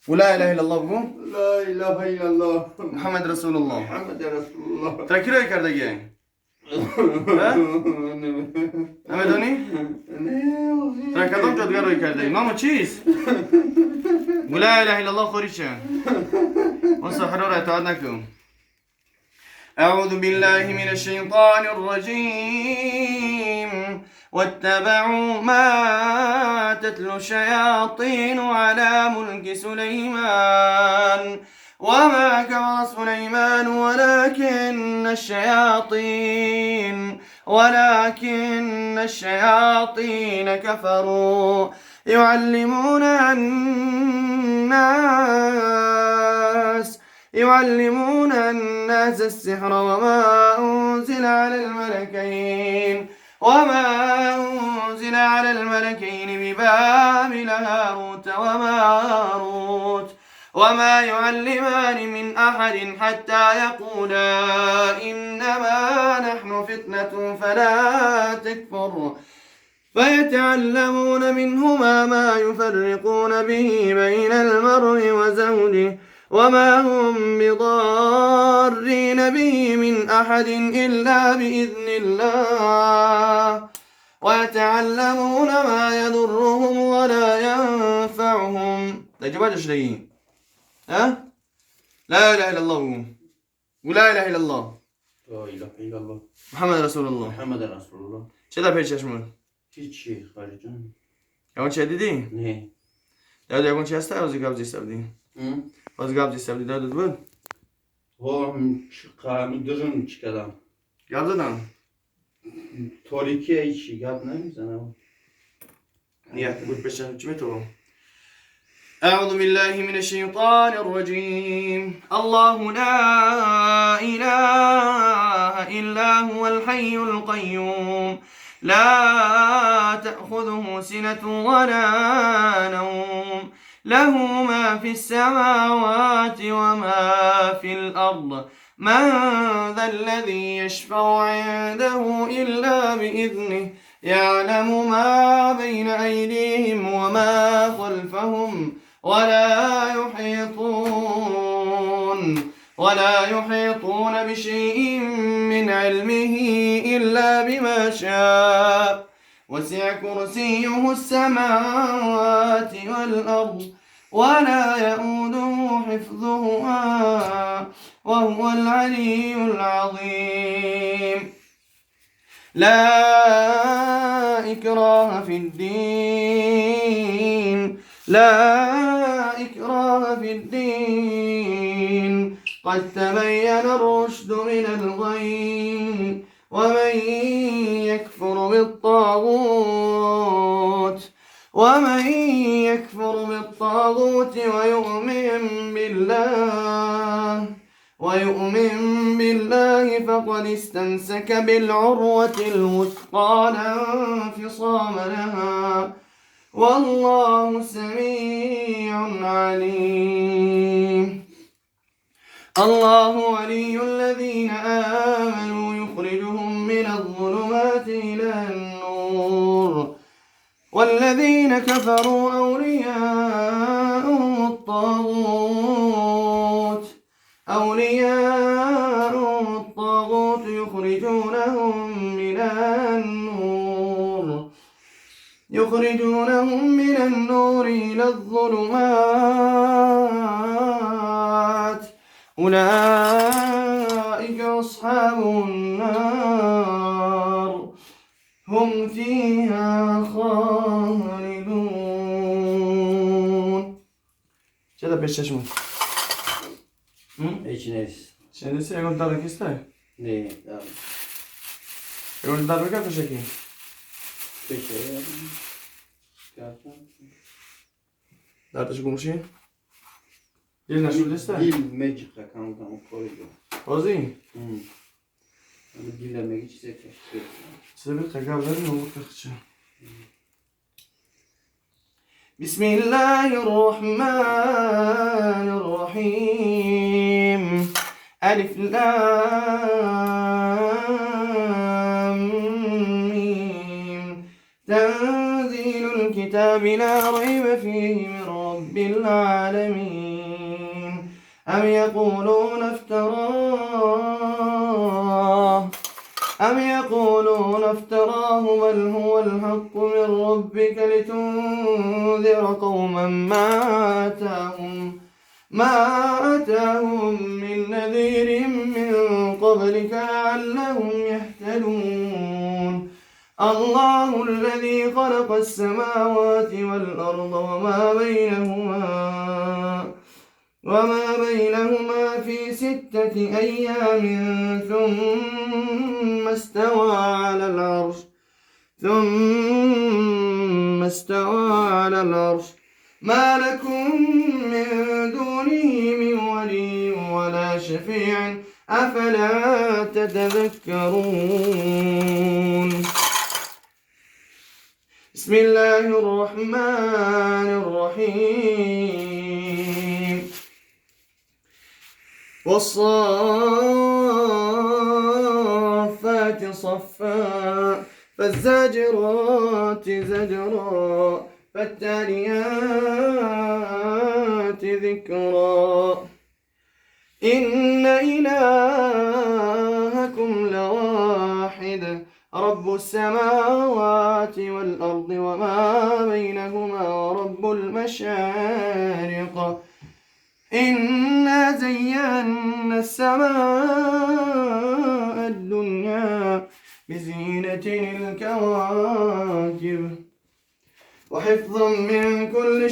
ولا إله إلا الله بگو. لا إله إلا الله محمد رسول الله. محمد رسول الله. ترا کی رو کرده گی؟ نمیدونی؟ ترا کدام جادوگر رو کرده؟ نام چیست؟ ولا إله إلا الله خوریشه. وسحر را اطاعت نکن. أعوذ بالله من الشيطان الرجيم واتبعوا ما تتلو الشياطين على ملك سليمان وما كفر سليمان ولكن الشياطين كفروا يعلمون الناس السحر وما أنزل على الملكين ببابل هاروت وماروت وما يعلمان من أحد حتى يقولا إنما نحن فتنة فلا تكفر فيتعلمون منهما ما يفرقون به بين المرء وزوجه وما هم بضارين به من أحد إلا بإذن الله ويتعلمون ما يضرهم ولا ينفعهم. تجربة شيء ها؟ لا إله إلا الله ولا إله إلا الله لا إله إلا الله محمد رسول الله. محمد رسول الله. چه در پیششمون؟ هیچی خارجان. اون چه دیدی؟ نه. داد اون چه هسته از گابزی سبدی؟ از گابزی سبدی داد بود؟ هم çıkarım dırın çıkarım. گابزدم. Toriki işi yap ne güzel ama. نية بود بشن جمتو. أعوذ بالله من الشيطان الرجيم. الله لا إله إلا هو الحي القيوم لا تأخذه سنة ولا نوم له ما في السماوات وما في الأرض من ذا الذي يشفع عنده إلا بإذنه يعلم ما بين أيديهم وما خلفهم ولا يحيطون بشيء من علمه إلا بما شاء وسع كرسيه السماوات والأرض ولا يؤوده حفظهما وهو العلي العظيم. لا إكراه في الدين قد تبين الرشد من الغي ومن يكفر بالطاغوت ويؤمن بالله فقد استمسك بالعروة الوثقى لا انفصام لها والله سميع عليم. الله ولي الذين آمنوا يخرجهم من الظلمات إلى النور والذين كفروا أولياءهم الطاغوت يخرجونهم من النور إلى الظلمات أولئك أصحاب النار هم فيها خالدون. چرا پیش چشمون؟ Hiç neyse. Şimdi sen egon darbe ister? Ne? Tamam. Egon darbe kapı şeki. Peki. Yapma. Darbe şu kumuşu? Yerine şurada ister? Dil magic kanka koydu. Ozi? Onu dilemek hiç zevkli. Size bir kagavların olur kakçı. Bismillahirrahmanirrahim. Elif lam mim. Tenzilul kitabi la raybe fihi min رب العالمين أم يقولون افتراه بل هو الحق من ربك لتنذر قوما ما أتاهم من نذير من قبلك لعلهم يهتدون الله الذي خلق السماوات والأرض وما بينهما في 6 أيام ثم استوى على العرش ما لكم من دونه من ولي ولا شفيع أفلا تتذكرون بسم الله الرحمن الرحيم والصافات صفا فالزاجرات زجرا فالتاليات ذكرا إن إلهكم لواحد رب السماوات والأرض وما بينهما ورب المشارق إنا زينا السماء الدنيا بزينة الكواكب وحفظا من كل